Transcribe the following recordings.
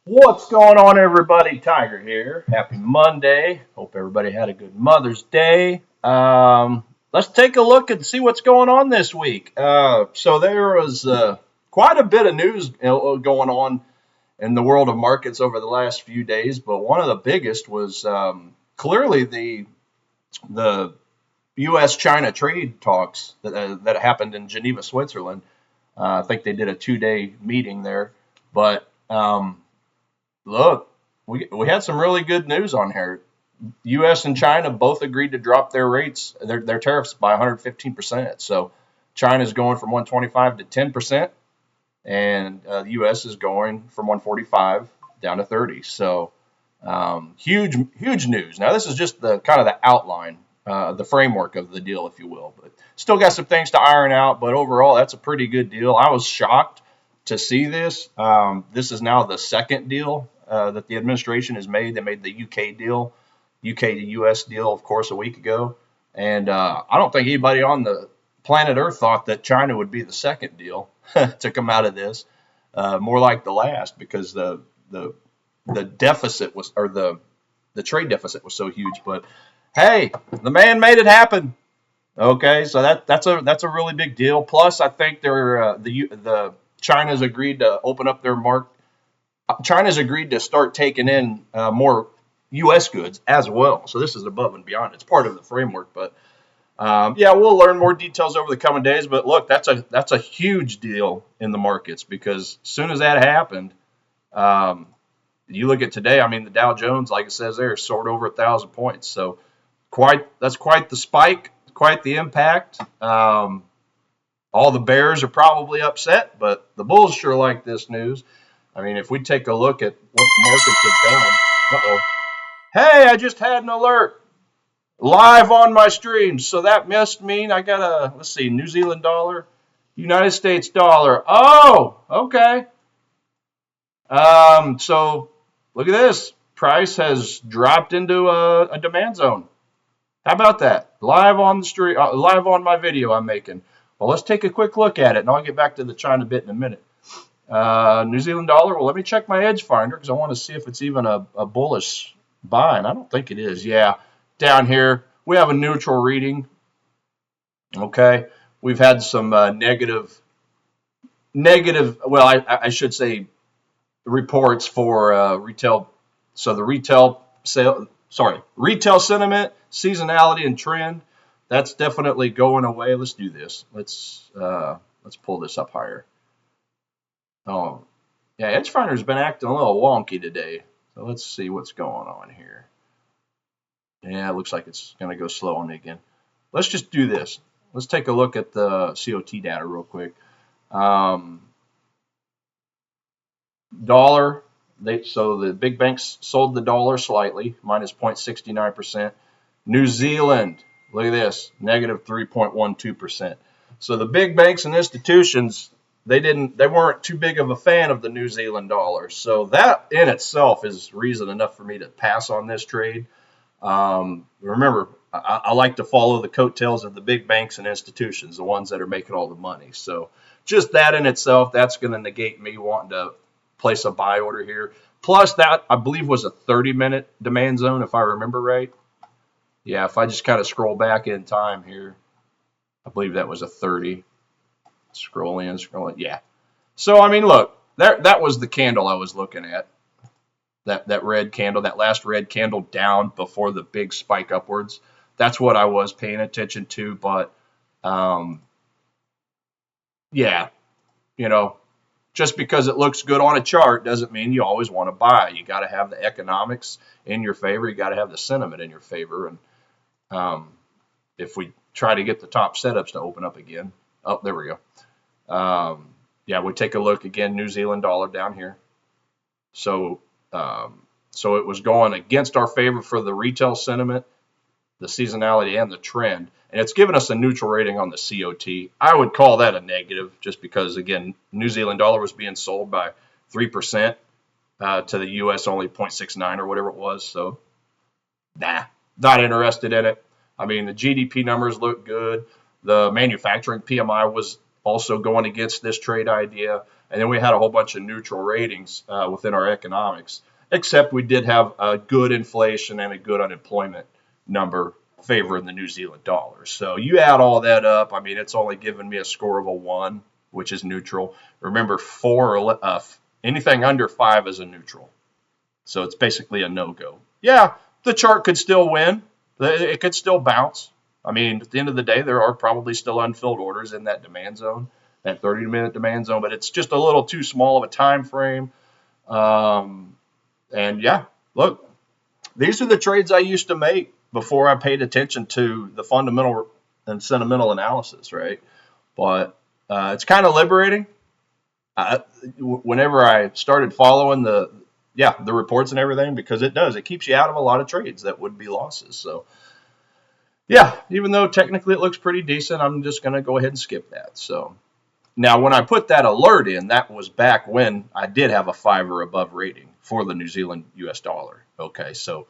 What's going on, everybody? Tiger here. Happy Monday. Hope everybody had a good Mother's Day. Let's take a look and see what's going on this week. So there was quite a bit of news going on in the world of markets over the last few days, but one of the biggest was clearly the U.S.-China trade talks that happened in Geneva, Switzerland. I think they did a 2-day meeting there, but look, we had some really good news on here. U.S. and China both agreed to drop their rates, their tariffs by 115%. So China's going from 125 to 10%, and the U.S. is going from 145 down to 30. So huge news. Now this is just the kind of the outline, the framework of the deal, if you will. But still got some things to iron out. But overall, that's a pretty good deal. I was shocked to see this. This is now the second deal that the administration has made. They made the UK deal, UK to US deal, of course, a week ago. And I don't think anybody on the planet Earth thought that China would be the second deal to come out of this. More like the last, because the deficit was, or the trade deficit was so huge. But hey, the man made it happen. Okay, so that's a really big deal. Plus, I think the China's agreed to open up their market. China's agreed to start taking in more U.S. goods as well. So this is above and beyond. It's part of the framework, but yeah, we'll learn more details over the coming days. But look, that's a huge deal in the markets, because as soon as that happened, you look at today. I mean, the Dow Jones, like it says there, soared over 1,000 points. So that's quite the spike, quite the impact. All the bears are probably upset, but the bulls sure like this news. I mean, if we take a look at what the markets have done. Uh-oh. Hey, I just had an alert live on my stream. So that must mean I got let's see, New Zealand dollar, United States dollar. Oh, okay. So look at this. Price has dropped into a demand zone. How about that? Live on the stream, live on my video I'm making. Well, let's take a quick look at it, and I'll get back to the China bit in a minute. New Zealand dollar. Well, let me check my edge finder, because I want to see if it's even a bullish buy, and I don't think it is. Yeah, down here we have a neutral reading. Okay, we've had some negative. Well, I should say reports for retail. So the retail sentiment, seasonality, and trend. That's definitely going away. Let's do this. Let's pull this up higher. Oh, yeah, edge finder's been acting a little wonky today. So let's see what's going on here. Yeah, it looks like it's going to go slow on me again. Let's just do this. Let's take a look at the COT data real quick. Dollar. So the big banks sold the dollar slightly, minus 0.69%. New Zealand, look at this, negative 3.12%. So the big banks and institutions, they weren't too big of a fan of the New Zealand dollar. So that in itself is reason enough for me to pass on this trade. Remember, I like to follow the coattails of the big banks and institutions, the ones that are making all the money. So just that in itself, that's going to negate me wanting to place a buy order here. Plus that, I believe, was a 30-minute demand zone, if I remember right. Yeah, if I just kind of scroll back in time here, I believe that was a 30. Scroll in. Yeah. So, I mean, look, that was the candle I was looking at. That red candle, that last red candle down before the big spike upwards. That's what I was paying attention to. But, yeah, just because it looks good on a chart doesn't mean you always want to buy. You got to have the economics in your favor. You got to have the sentiment in your favor. And if we try to get the top setups to open up again, oh, there we go. Yeah, we take a look again. New Zealand dollar down here. So it was going against our favor for the retail sentiment, the seasonality, and the trend. And it's given us a neutral rating on the COT. I would call that a negative, just because, again, New Zealand dollar was being sold by 3% to the U.S. only 0.69 or whatever it was. So, not interested in it. I mean, the GDP numbers look good. The manufacturing PMI was also going against this trade idea. And then we had a whole bunch of neutral ratings within our economics, except we did have a good inflation and a good unemployment number favoring the New Zealand dollar. So you add all that up, I mean, it's only given me a score of a 1, which is neutral. Remember, anything under 5 is a neutral. So it's basically a no-go. Yeah, the chart could still win. It could still bounce. I mean, at the end of the day, there are probably still unfilled orders in that demand zone, that 30-minute demand zone, but it's just a little too small of a time frame. And yeah, look, these are the trades I used to make before I paid attention to the fundamental and sentimental analysis, right? But it's kind of liberating. Whenever I started following the reports and everything, because it keeps you out of a lot of trades that would be losses. So yeah, even though technically it looks pretty decent, I'm just going to go ahead and skip that. So now when I put that alert in, that was back when I did have a 5 or above rating for the New Zealand US dollar. Okay, so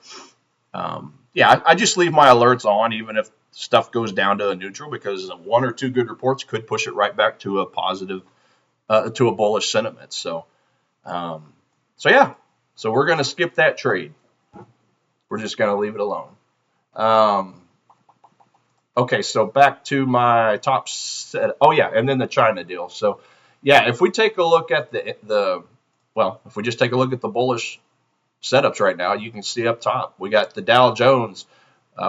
I just leave my alerts on even if stuff goes down to a neutral, because 1 or 2 good reports could push it right back to a positive, to a bullish sentiment. So we're going to skip that trade. We're just going to leave it alone. Okay, so back to my top set. Oh yeah, and then the China deal. So yeah, if we take a look at if we just take a look at the bullish setups right now, you can see up top we got the Dow Jones,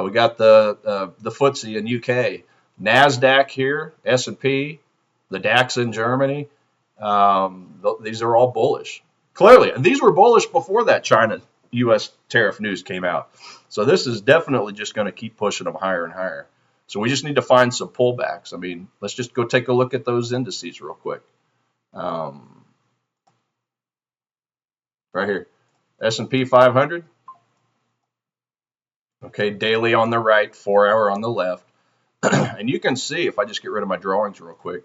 we got the FTSE in UK, Nasdaq here, S&P, the DAX in Germany. These are all bullish. Clearly, and these were bullish before that China U.S. tariff news came out. So this is definitely just going to keep pushing them higher and higher. So we just need to find some pullbacks. I mean, let's just go take a look at those indices real quick. Right here, S&P 500. Okay, daily on the right, 4-hour on the left. And you can see, if I just get rid of my drawings real quick,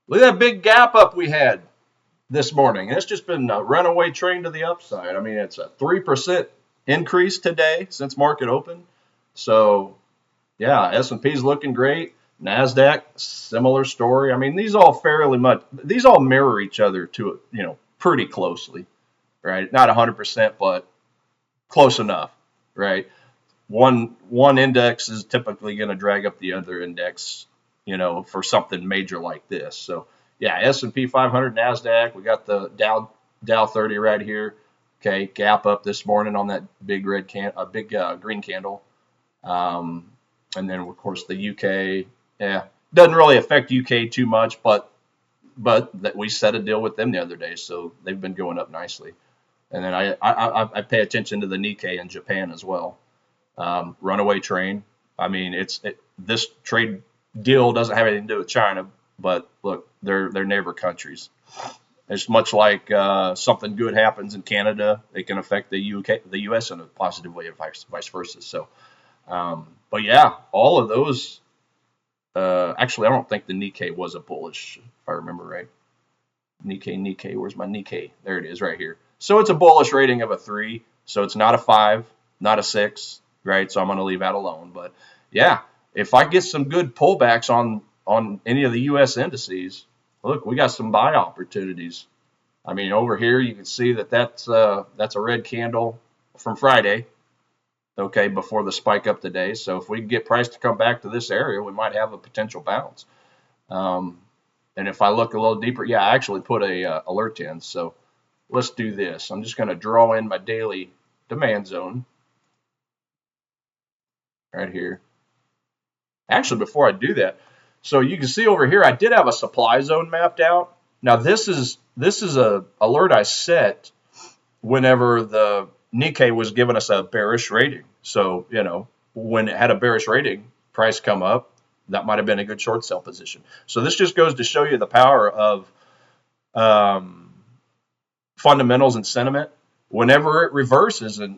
look at that big gap up we had this morning. It's just been a runaway train to the upside. I mean, it's a 3% increase today since market open. So yeah, S&P is looking great. Nasdaq, similar story. I mean, these all mirror each other to pretty closely, right? Not 100%, but close enough, right? One index is typically going to drag up the other index, for something major like this. So yeah, S&P 500, Nasdaq. We got the Dow 30 right here. Okay, gap up this morning on that big green candle. And then of course the UK, doesn't really affect UK too much, but that we set a deal with them the other day, so they've been going up nicely. And then I pay attention to the Nikkei in Japan as well. Runaway train. I mean, this trade deal doesn't have anything to do with China, but look, they're neighbor countries. It's much like something good happens in Canada, it can affect the US in a positive way, and vice versa. So. But yeah, all of those. Actually, I don't think the Nikkei was a bullish, if I remember right. Nikkei. Where's my Nikkei? There it is, right here. So it's a bullish rating of a 3. So it's not a 5, not a 6, right? So I'm going to leave that alone. But yeah, if I get some good pullbacks on any of the U.S. indices, look, we got some buy opportunities. I mean, over here you can see that's a red candle from Friday. Okay, before the spike up today. So if we can get price to come back to this area, we might have a potential bounce. And if I look a little deeper, I actually put a alert in. So let's do this. I'm just going to draw in my daily demand zone right here. Actually, before I do that, so you can see over here, I did have a supply zone mapped out. Now this is a alert I set whenever the Nikkei was giving us a bearish rating. So, when it had a bearish rating, price come up, that might have been a good short sell position. So this just goes to show you the power of fundamentals and sentiment. Whenever it reverses and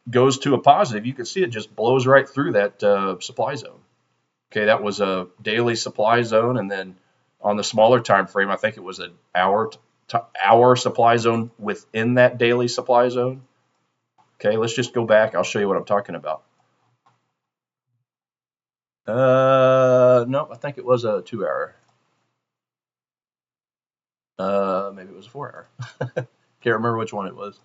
goes to a positive, you can see it just blows right through that supply zone. Okay, that was a daily supply zone, and then on the smaller time frame, I think it was an hour supply zone within that daily supply zone. Okay, let's just go back. I'll show you what I'm talking about. No, I think it was a 2-hour. Maybe it was a 4 hour. Can't remember which one it was.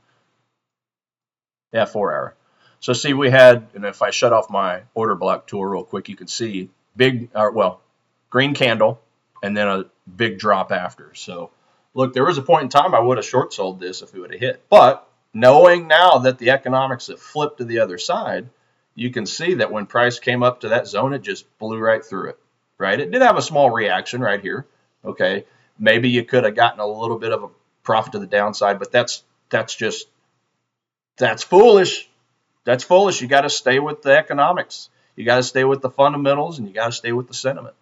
Yeah, 4 hour. So see, we had, and if I shut off my order block tool real quick, you can see green candle, and then a big drop after. So look, there was a point in time I would have short sold this if it would have hit. But knowing now that the economics have flipped to the other side, you can see that when price came up to that zone, it just blew right through it, right? It did have a small reaction right here. Okay. Maybe you could have gotten a little bit of a profit to the downside, but that's foolish. That's foolish. You got to stay with the economics. You got to stay with the fundamentals, and you got to stay with the sentiment.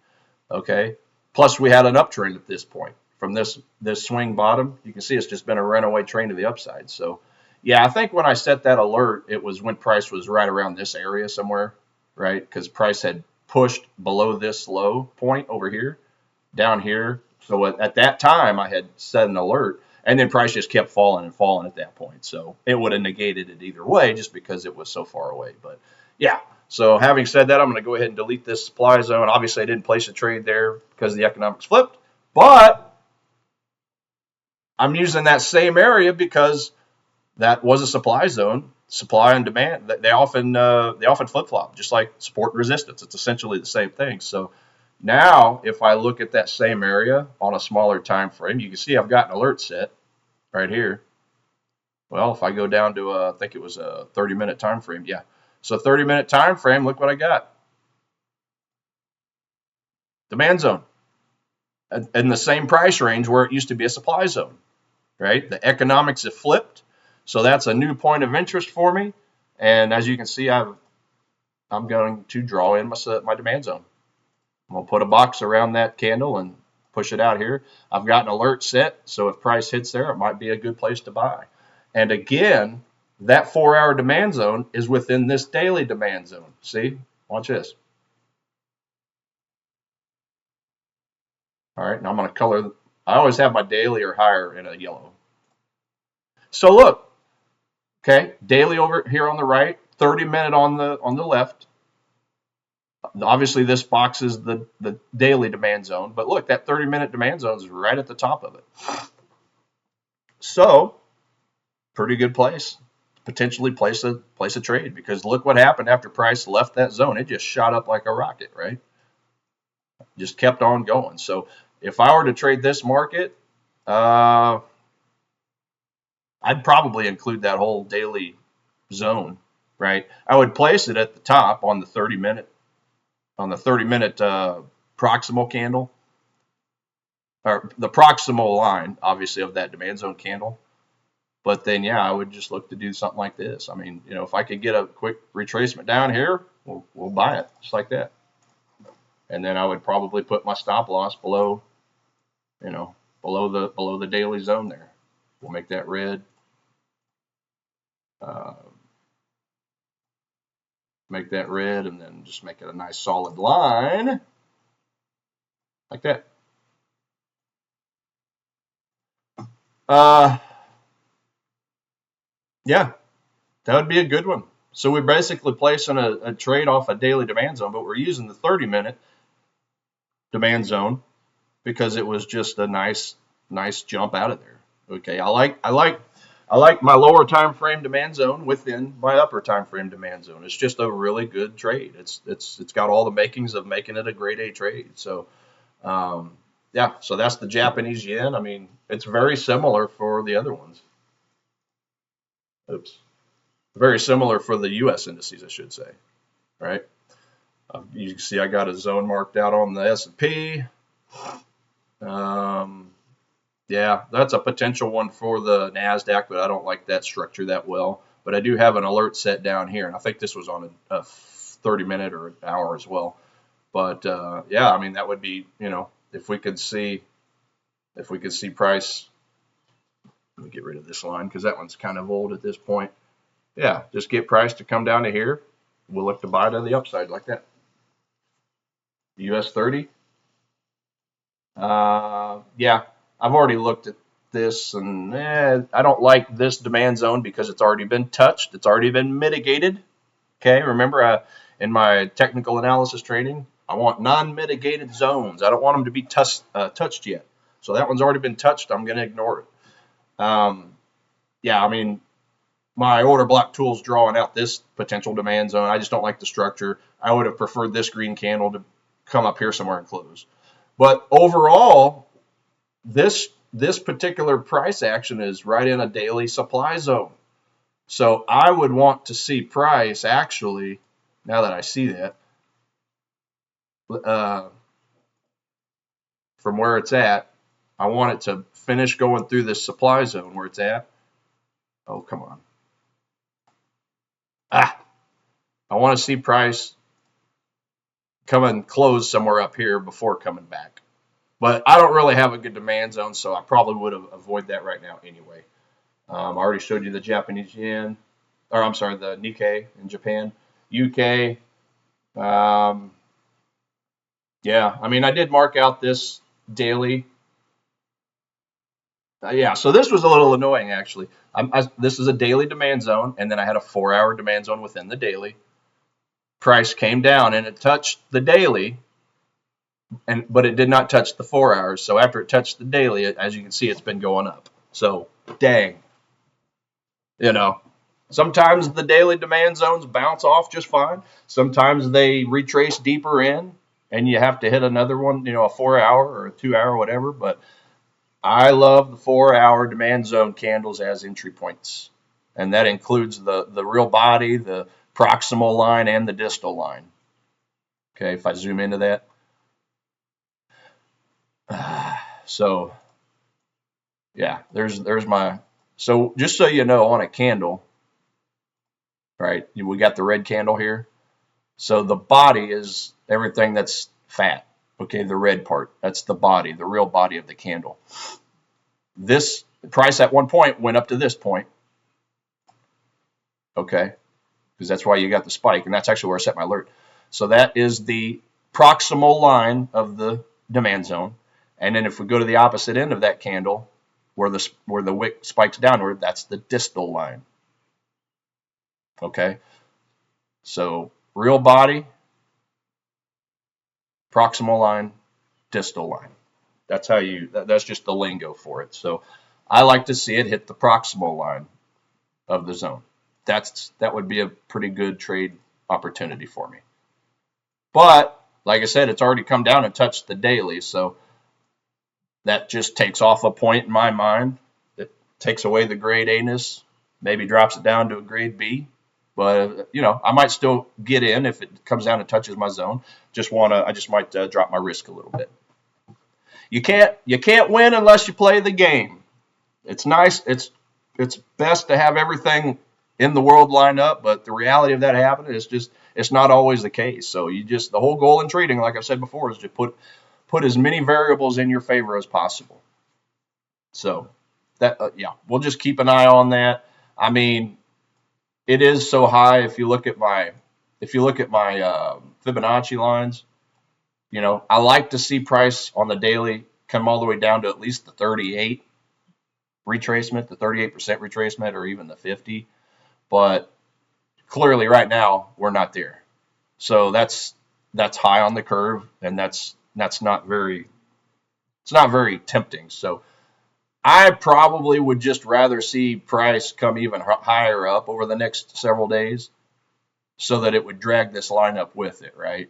Okay. Plus, we had an uptrend at this point from this swing bottom. You can see it's just been a runaway train to the upside. So, yeah, I think when I set that alert, it was when price was right around this area somewhere, right? Because price had pushed below this low point over here, down here. So at that time, I had set an alert, and then price just kept falling and falling at that point. So it would have negated it either way, just because it was so far away. But yeah. So having said that, I'm going to go ahead and delete this supply zone. Obviously, I didn't place a trade there because the economics flipped, but I'm using that same area because that was a supply zone. Supply and demand, they often flip flop, just like support and resistance. It's essentially the same thing. So now, if I look at that same area on a smaller time frame, you can see I've got an alert set right here. Well, if I go down to I think it was a 30-minute time frame, yeah. So 30-minute time frame, look what I got. Demand zone in the same price range where it used to be a supply zone, right? The economics have flipped, so that's a new point of interest for me. And as you can see, I'm going to draw in my demand zone. I'm going to put a box around that candle and push it out here. I've got an alert set, so if price hits there, it might be a good place to buy. And again, that 4-hour demand zone is within this daily demand zone. See? Watch this. All right, now I'm going to color. I always have my daily or higher in a yellow. So look, okay, daily over here on the right, 30-minute on the left. Obviously, this box is the daily demand zone, but look, that 30-minute demand zone is right at the top of it. So, pretty good place. Potentially place a trade, because look what happened after price left that zone. It just shot up like a rocket, right? Just kept on going. So, if I were to trade this market, I'd probably include that whole daily zone, right? I would place it at the top on the 30-minute proximal candle, or the proximal line, obviously, of that demand zone candle. But then, yeah, I would just look to do something like this. I mean, if I could get a quick retracement down here, we'll buy it just like that. And then I would probably put my stop loss below the daily zone there. We'll make that red. Make that red, and then just make it a nice solid line like that. Yeah, that would be a good one. So we're basically placing a trade off a daily demand zone, but we're using the 30-minute demand zone because it was just a nice jump out of there. Okay, I like my lower time frame demand zone within my upper time frame demand zone. It's just a really good trade. It's got all the makings of making it a grade A trade. So yeah, so that's the Japanese yen. I mean, it's very similar for the other ones. Oops. Very similar for the U.S. indices, I should say, right? You can see I got a zone marked out on the S&P. Yeah, that's a potential one for the NASDAQ, but I don't like that structure that well. But I do have an alert set down here, and I think this was on a 30-minute or an hour as well. But yeah, I mean, that would be, if we could see price. Let me get rid of this line because that one's kind of old at this point. Yeah, just get price to come down to here. We'll look to buy to the upside like that. US 30. Yeah, I've already looked at this, and I don't like this demand zone because it's already been touched. It's already been mitigated. Okay, remember in my technical analysis training, I want non-mitigated zones. I don't want them to be touched yet. So that one's already been touched. I'm going to ignore it. Yeah, I mean, my order block tool's drawing out this potential demand zone. I just don't like the structure. I would have preferred this green candle to come up here somewhere and close. But overall, this particular price action is right in a daily supply zone. So I would want to see price actually, now that I see that, from where it's at, I want it to finish going through this supply zone where it's at. Oh, come on. I want to see price come and close somewhere up here before coming back. But I don't really have a good demand zone, so I probably would avoid that right now anyway. I already showed you the Japanese yen, or I'm sorry, the Nikkei in Japan. UK, yeah, I mean, I did mark out this daily. Yeah, so this was a little annoying, actually. This is a daily demand zone, and then I had a 4-hour demand zone within the daily. Price came down, and it touched the daily, but it did not touch the 4 hours. So after it touched the daily, as you can see, it's been going up. So, dang. Sometimes the daily demand zones bounce off just fine. Sometimes they retrace deeper in, and you have to hit another one, a 4-hour or a 2-hour, whatever. But I love the 4-hour demand zone candles as entry points. And that includes the real body, the proximal line, and the distal line. Okay, if I zoom into that. So, yeah, there's my, so just so you know, on a candle, right, we got the red candle here. So the body is everything that's fat. Okay, the red part, that's the body, the real body of the candle. This price at one point went up to this point. Okay, because that's why you got the spike, and that's actually where I set my alert. So that is the proximal line of the demand zone. And then if we go to the opposite end of that candle, where the wick spikes downward, that's the distal line. Okay, so real body, proximal line, distal line. That's how that's just the lingo for it. So I like to see it hit the proximal line of the zone. That would be a pretty good trade opportunity for me. But like I said, it's already come down and touched the daily, so that just takes off a point in my mind. It takes away the grade A-ness, maybe drops it down to a grade B. But I might still get in if it comes down and touches my zone. I just might drop my risk a little bit. You can't win unless you play the game. It's nice. It's best to have everything in the world lined up, but the reality of that happening is just it's not always the case. So the whole goal in trading, like I've said before, is to put as many variables in your favor as possible. So that we'll just keep an eye on that. I mean, it is so high. If you look at my Fibonacci lines, I like to see price on the daily come all the way down to at least the 38 retracement, the 38% retracement, or even the 50. But clearly, right now we're not there. So that's high on the curve, and that's not very. It's not very tempting. So I probably would just rather see price come even higher up over the next several days, so that it would drag this line up with it, right?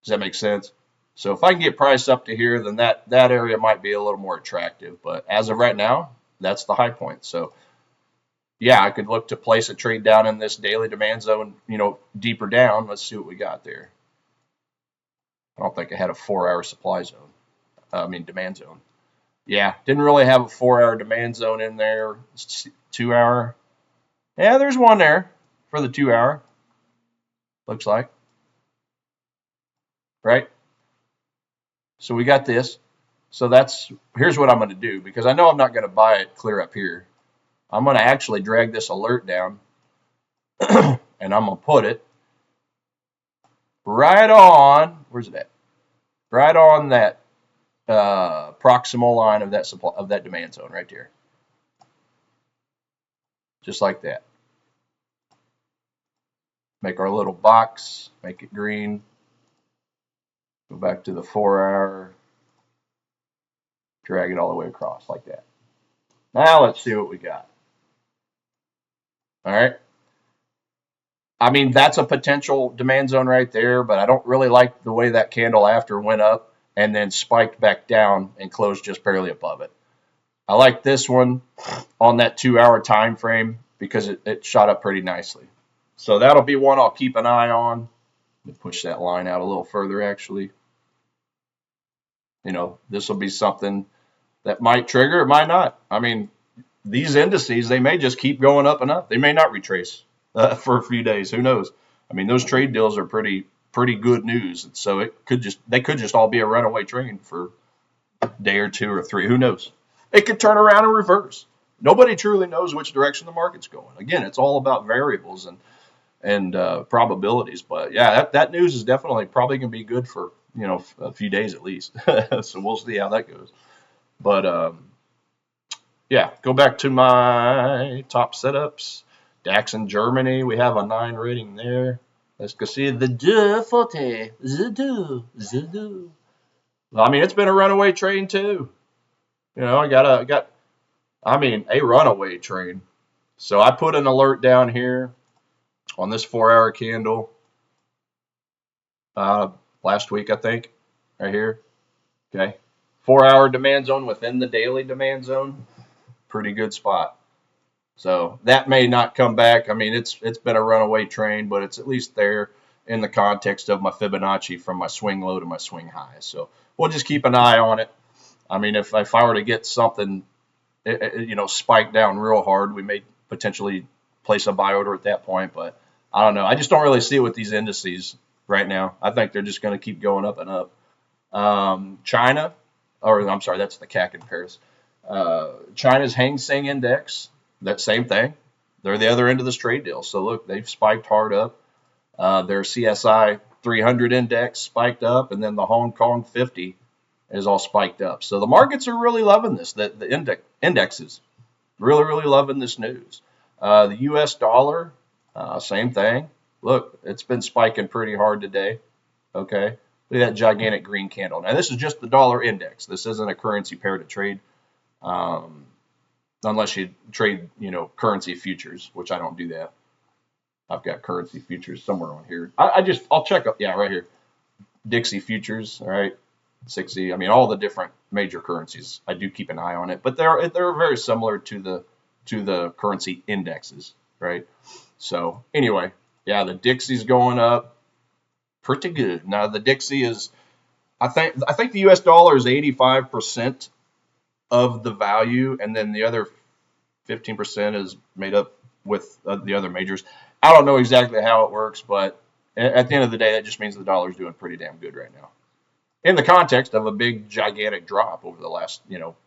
Does that make sense? So if I can get price up to here, then that area might be a little more attractive. But as of right now, that's the high point. So yeah, I could look to place a trade down in this daily demand zone, deeper down. Let's see what we got there. I don't think I had a 4-hour supply zone. Demand zone. Yeah, didn't really have a 4-hour demand zone in there. 2-hour. Yeah, there's one there for the 2-hour. Looks like. Right? So we got this. So here's what I'm going to do, because I know I'm not going to buy it clear up here. I'm going to actually drag this alert down, and I'm going to put it right on, where's it at? Right on that proximal line of that demand zone right there. Just like that. Make our little box, make it green. Go back to the 4-hour. Drag it all the way across like that. Now let's see what we got. All right. I mean, that's a potential demand zone right there, but I don't really like the way that candle after went up and then spiked back down and closed just barely above it. I like this one on that 2 hour time frame because it shot up pretty nicely. So that'll be one I'll keep an eye on. Let me push that line out a little further, actually. This will be something that might trigger, it might not. I mean, these indices, they may just keep going up and up. They may not retrace for a few days. Who knows? I mean, those trade deals are pretty good news. So they could just all be a runaway train for a day or two or three. Who knows? It could turn around and reverse. Nobody truly knows which direction the market's going. Again, it's all about variables and probabilities. But yeah, that news is definitely probably going to be good for a few days at least. So we'll see how that goes. But yeah, go back to my top setups. DAX in Germany, we have a 9 rating there. Let's go see the deux forte, the deux. I mean, it's been a runaway train too. I got a runaway train. So I put an alert down here on this 4 hour candle last week, I think, right here. Okay, 4 hour demand zone within the daily demand zone. Pretty good spot. So that may not come back. I mean, it's been a runaway train, but it's at least there in the context of my Fibonacci from my swing low to my swing high. So we'll just keep an eye on it. I mean, if I were to get something, spike down real hard, we may potentially place a buy order at that point. But I don't know. I just don't really see it with these indices right now. I think they're just going to keep going up and up. China, or I'm sorry, that's the CAC in Paris. China's Hang Seng Index, that same thing. They're the other end of this trade deal. So look, they've spiked hard up. Their CSI 300 index spiked up, and then the Hong Kong 50 is all spiked up. So the markets are really loving this. The indexes really loving this news. The U.S. dollar, same thing. Look, it's been spiking pretty hard today. Okay, look at that gigantic green candle. Now this is just the dollar index. This isn't a currency pair to trade. Unless you trade, currency futures, which I don't do that. I've got currency futures somewhere on here. I'll check up. Yeah, right here. Dixie futures. All right. 60. I mean, all the different major currencies. I do keep an eye on it, but they're very similar to the currency indexes, right? So anyway, yeah, the Dixie's going up pretty good. Now the Dixie is, I think the U.S. dollar is 85% of the value, and then the other 15% is made up with the other majors. I don't know exactly how it works, but at the end of the day, that just means the dollar's doing pretty damn good right now, in the context of a big, gigantic drop over the last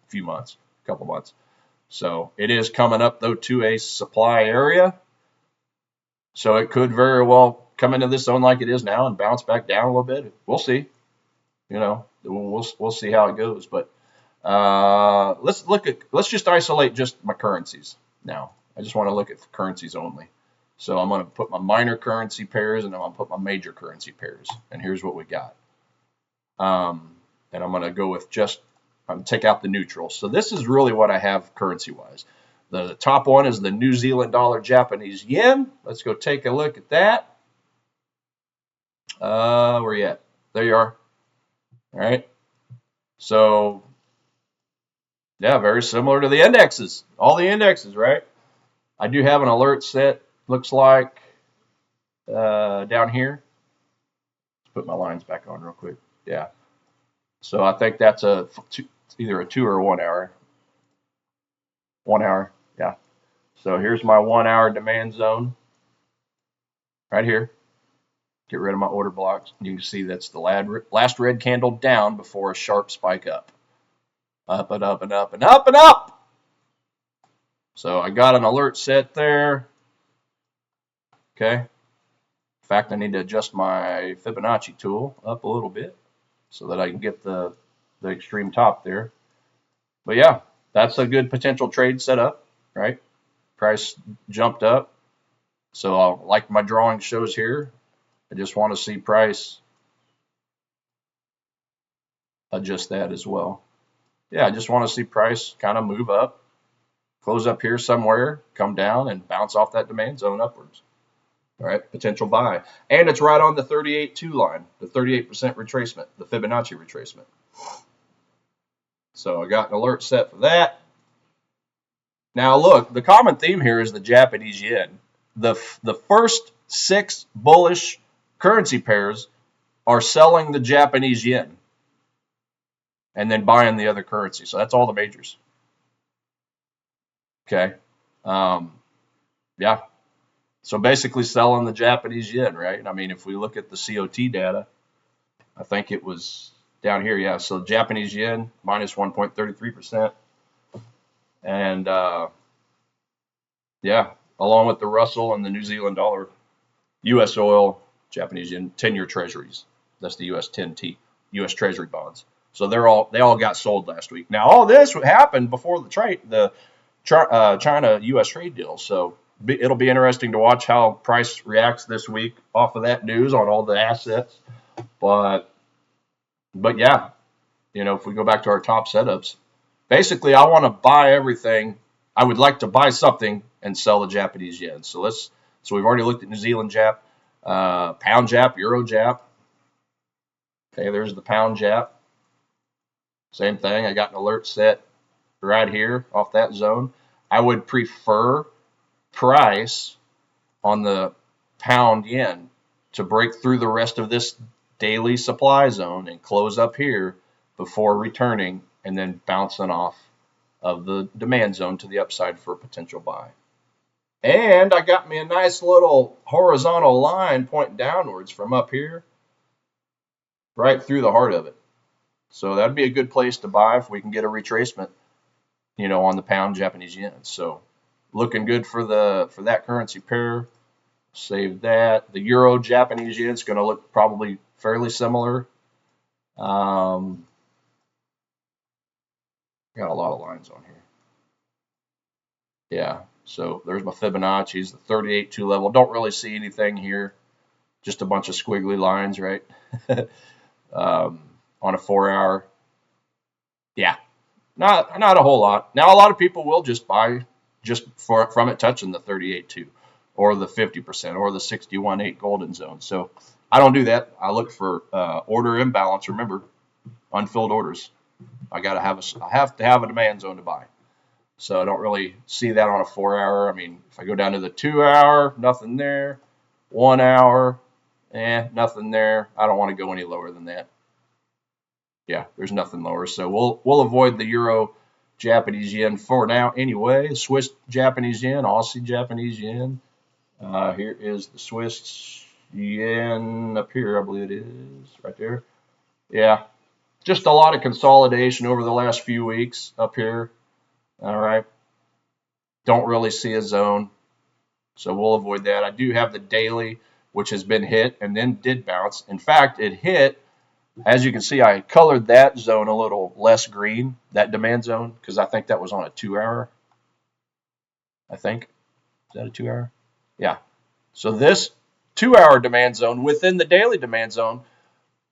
few months, couple months. So it is coming up though to a supply area, so it could very well come into this zone like it is now and bounce back down a little bit. We'll see. We'll see how it goes, but. Let's just isolate just my currencies now. I just want to look at the currencies only. So I'm going to put my minor currency pairs and I'm going to put my major currency pairs. And here's what we got. And I'm going to go with I'm going to take out the neutral. So this is really what I have currency wise. The top one is the New Zealand dollar, Japanese yen. Let's go take a look at that. Where you at? There you are. All right. So yeah, very similar to the indexes. All the indexes, right? I do have an alert set, looks like, down here. Let's put my lines back on real quick. Yeah. So I think that's either a 2 or a 1 hour. 1 hour, yeah. So here's my 1 hour demand zone right here. Get rid of my order blocks. You can see that's the last red candle down before a sharp spike up. Up and up and up and up and up. So I got an alert set there. Okay. In fact, I need to adjust my Fibonacci tool up a little bit so that I can get the extreme top there. But yeah, that's a good potential trade setup, right? Price jumped up. So like my drawing shows here, I just want to see price adjust that as well. Yeah, I just want to see price kind of move up, close up here somewhere, come down, and bounce off that demand zone upwards. All right, potential buy. And it's right on the 38.2 line, the 38% retracement, the Fibonacci retracement. So I got an alert set for that. Now look, the common theme here is the Japanese yen. The first 6 bullish currency pairs are selling the Japanese yen and then buying the other currency. So that's all the majors. Okay. Yeah. So basically selling the Japanese yen, right? I mean, if we look at the COT data, I think it was down here. Yeah. So Japanese yen minus 1.33%. And yeah, along with the Russell and the New Zealand dollar, U.S. oil, Japanese yen, 10-year treasuries. That's the U.S. 10T, U.S. Treasury bonds. So they all got sold last week. Now all this happened before the China-U.S. trade deal. So it'll be interesting to watch how price reacts this week off of that news on all the assets. But yeah, if we go back to our top setups, basically I want to buy everything. I would like to buy something and sell the Japanese yen. So we've already looked at New Zealand Jap, pound Jap, Euro Jap. Okay, there's the pound Jap. Same thing. I got an alert set right here off that zone. I would prefer price on the pound yen to break through the rest of this daily supply zone and close up here before returning and then bouncing off of the demand zone to the upside for a potential buy. And I got me a nice little horizontal line pointing downwards from up here right through the heart of it. So that'd be a good place to buy if we can get a retracement, on the pound Japanese yen. So looking good for that currency pair. Save that. The euro Japanese yen is going to look probably fairly similar. Got a lot of lines on here. Yeah. So there's my Fibonacci's, the 38.2 level. Don't really see anything here. Just a bunch of squiggly lines, right? On a 4-hour. Yeah. Not a whole lot. Now a lot of people will just buy from it touching the 38.2 or the 50% or the 61.8 golden zone. So I don't do that. I look for order imbalance. Remember, unfilled orders. I have to have a demand zone to buy. So I don't really see that on a 4-hour. I mean, if I go down to the 2-hour, nothing there. 1 hour, nothing there. I don't want to go any lower than that. Yeah, there's nothing lower. So we'll avoid the euro Japanese yen for now anyway. Swiss Japanese yen, Aussie Japanese yen. Here is the Swiss yen up here, I believe it is, right there. Yeah, just a lot of consolidation over the last few weeks up here. All right. Don't really see a zone, so we'll avoid that. I do have the daily, which has been hit and then did bounce. In fact, it hit. As you can see, I colored that zone a little less green, that demand zone, because I think that was on a 2-hour. I think. Is that a 2-hour? Yeah. So this 2-hour demand zone within the daily demand zone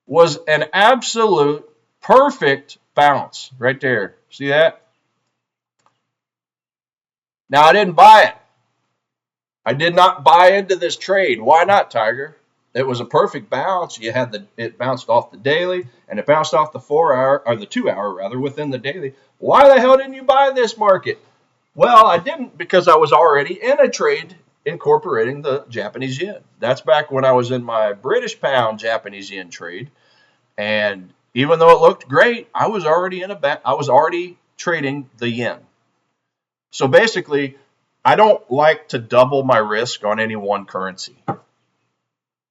was an absolute perfect bounce right there. See that? Now, I didn't buy it. I did not buy into this trade. Why not, Tiger? It was a perfect bounce. It bounced off the daily and it bounced off the 4-hour or the 2-hour rather within the daily. Why the hell didn't you buy this market? Well, I didn't because I was already in a trade incorporating the Japanese yen. That's back when I was in my British pound Japanese yen trade, and even though it looked great, I was already trading the yen. So basically, I don't like to double my risk on any one currency.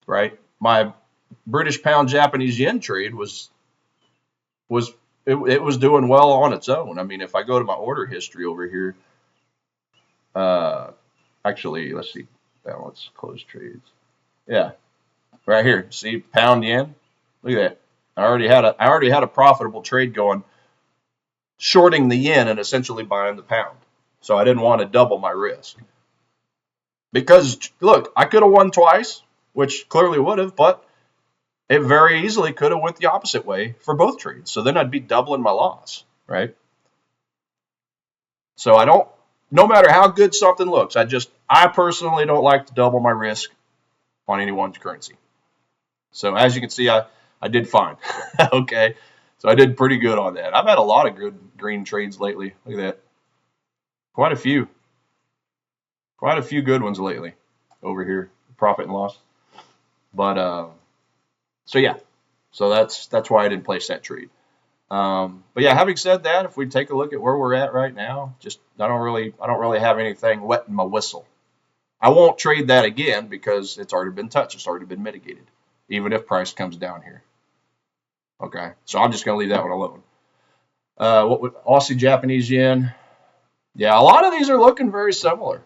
Right? My British pound Japanese yen trade was doing well on its own. I mean, if I go to my order history over here, actually, let's see, balance, close trades. Yeah, right here. See, pound yen. Look at that. I already had a profitable trade going, shorting the yen and essentially buying the pound. So I didn't want to double my risk. Because look, I could have won twice, which clearly would have, but it very easily could have went the opposite way for both trades. So then I'd be doubling my loss, right? So no matter how good something looks, I personally don't like to double my risk on any one currency. So as you can see, I did fine. Okay. So I did pretty good on that. I've had a lot of good green trades lately. Look at that. Quite a few. Quite a few good ones lately over here. Profit and loss. But so yeah. So that's why I didn't place that trade. But yeah, having said that, if we take a look at where we're at right now, I don't really have anything wet in my whistle. I won't trade that again because it's already been touched. It's already been mitigated, even if price comes down here. Okay, so I'm just going to leave that one alone. What would Aussie Japanese yen? Yeah, a lot of these are looking very similar,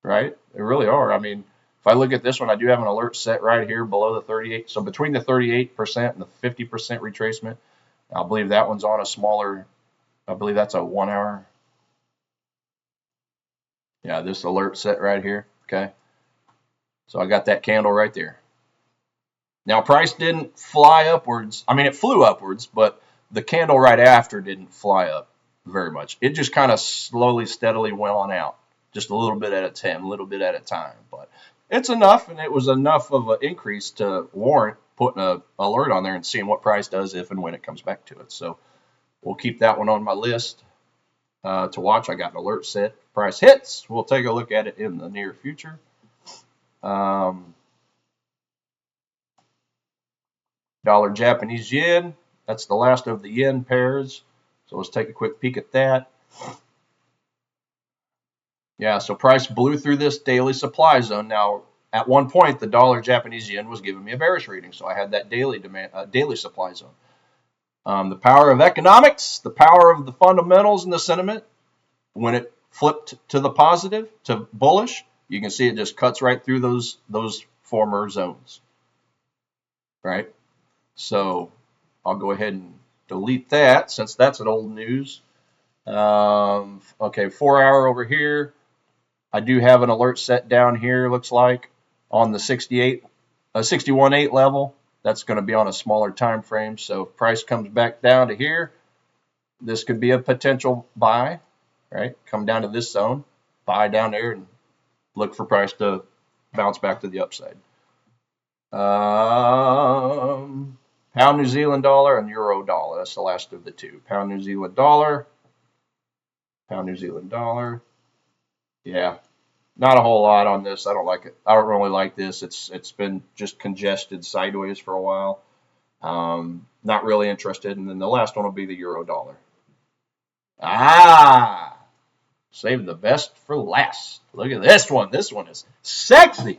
right? They really are. I mean, if I look at this one, I do have an alert set right here below the 38. So between the 38% and the 50% retracement, I believe that one's on a smaller. I believe that's a 1 hour. Yeah, this alert set right here. Okay. So I got that candle right there. Now, price didn't fly upwards. I mean, it flew upwards, but the candle right after didn't fly up very much. It just kind of slowly, steadily went on out, just a little bit at a time, a little bit at a time. But it's enough, and it was enough of an increase to warrant putting an alert on there and seeing what price does if and when it comes back to it. So we'll keep that one on my list to watch. I got an alert set. Price hits. We'll take a look at it in the near future. Dollar Japanese yen. That's the last of the yen pairs. So let's take a quick peek at that. Yeah, so price blew through this daily supply zone. Now, at one point, the dollar Japanese yen was giving me a bearish reading, so I had that daily supply zone. The power of economics, the power of the fundamentals and the sentiment. When it flipped to the positive, to bullish, you can see it just cuts right through those former zones, right? So I'll go ahead and delete that since that's an old news. Okay, 4 hour over here. I do have an alert set down here, looks like, on the 61.8 level. That's going to be on a smaller time frame. So if price comes back down to here, this could be a potential buy, right? Come down to this zone, buy down there, and look for price to bounce back to the upside. Pound New Zealand dollar and euro dollar. That's the last of the two. Pound New Zealand dollar. Pound New Zealand dollar. Yeah, not a whole lot on this. I don't like it. I don't really like this. It's been just congested sideways for a while. Not really interested. And then the last one will be the euro dollar. Save the best for last. Look at this one. This one is sexy.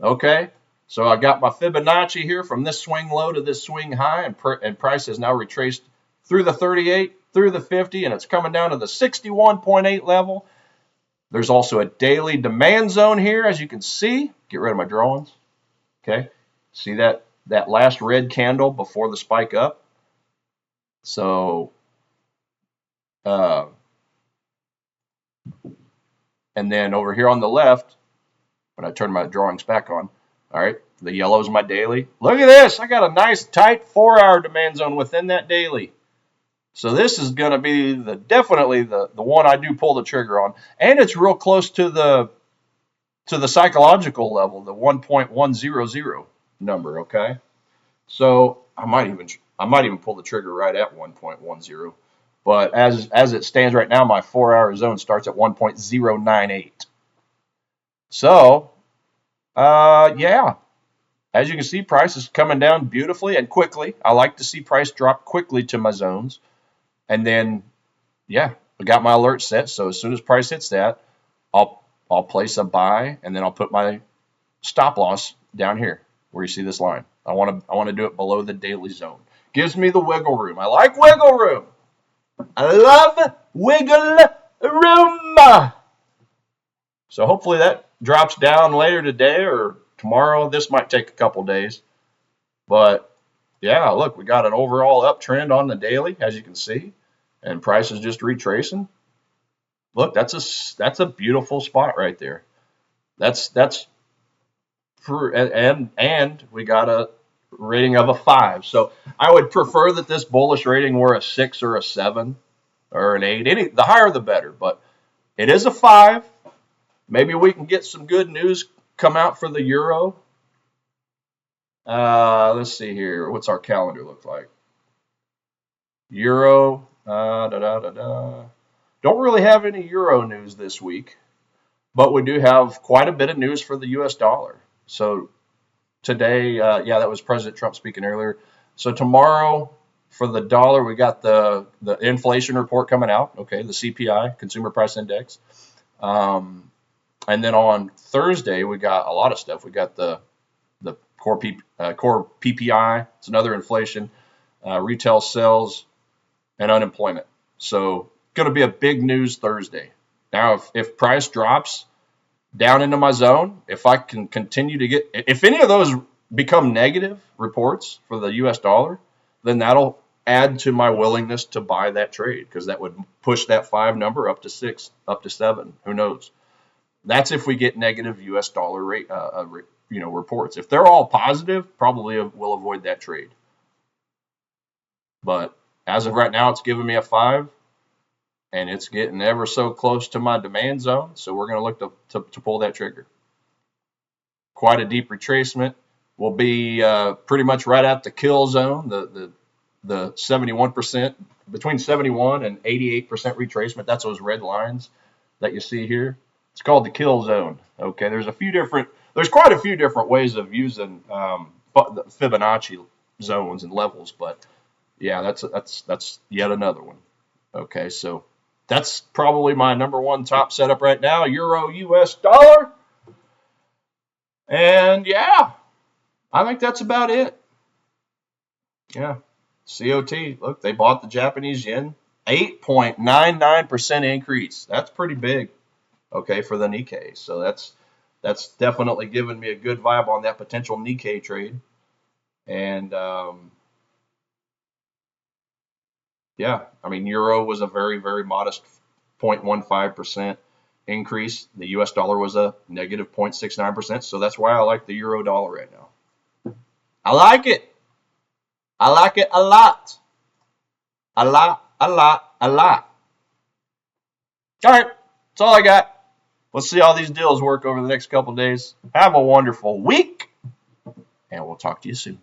Okay. So I got my Fibonacci here from this swing low to this swing high, and price has now retraced through the 38, through the 50, and it's coming down to the 61.8 level. There's also a daily demand zone here, as you can see. Get rid of my drawings. Okay. See that last red candle before the spike up? So, and then over here on the left, when I turn my drawings back on, all right, the yellow is my daily. Look at this. I got a nice tight 4 hour demand zone within that daily. So this is going to be definitely the one I do pull the trigger on. And it's real close to the psychological level, the 1.100 number, okay? So I might even pull the trigger right at 1.10. But as it stands right now, my 4 hour zone starts at 1.098. So yeah, as you can see, price is coming down beautifully and quickly. I like to see price drop quickly to my zones. And then, yeah, I got my alert set. So as soon as price hits that, I'll place a buy, and then I'll put my stop loss down here where you see this line. I want to do it below the daily zone. Gives me the wiggle room. I like wiggle room. I love wiggle room. So hopefully that drops down later today or tomorrow. This might take a couple days. But yeah, look, we got an overall uptrend on the daily, as you can see, and price is just retracing. Look, that's a beautiful spot right there. And we got rating of a 5. So I would prefer that this bullish rating were a 6 or a 7 or an 8. The higher the better, but it is a 5. Maybe we can get some good news come out for the euro. Let's see here. What's our calendar look like? Euro. Don't really have any euro news this week, but we do have quite a bit of news for the U.S. dollar. So today, yeah, that was President Trump speaking earlier. So tomorrow for the dollar, we got the inflation report coming out. Okay, the CPI, Consumer Price Index. And then on Thursday, we got a lot of stuff. We got the core PPI. It's another inflation, retail sales, and unemployment. So going to be a big news Thursday. Now, if price drops down into my zone, if I can continue to get, if any of those become negative reports for the U.S. dollar, then that'll add to my willingness to buy that trade, because that would push that 5 number up to 6, up to 7. Who knows? That's if we get negative U.S. dollar rate, reports. If they're all positive, probably we'll avoid that trade. But as of right now, it's giving me a 5, and it's getting ever so close to my demand zone. So we're going to look to pull that trigger. Quite a deep retracement. We'll be pretty much right at the kill zone, the 71%, between 71 and 88% retracement. That's those red lines that you see here. It's called the kill zone. Okay, there's quite a few different ways of using Fibonacci zones and levels, but yeah, that's yet another one. Okay, so that's probably my number one top setup right now, Euro US dollar. And yeah, I think that's about it. Yeah, COT, look, they bought the Japanese yen, 8.99% increase. That's pretty big, okay, for the Nikkei. So that's definitely given me a good vibe on that potential Nikkei trade. And yeah, I mean, euro was a very, very modest 0.15% increase. The US dollar was a negative 0.69%. So that's why I like the euro dollar right now. I like it. I like it a lot. A lot, a lot, a lot. All right, that's all I got. Let's see how these deals work over the next couple of days. Have a wonderful week, and we'll talk to you soon.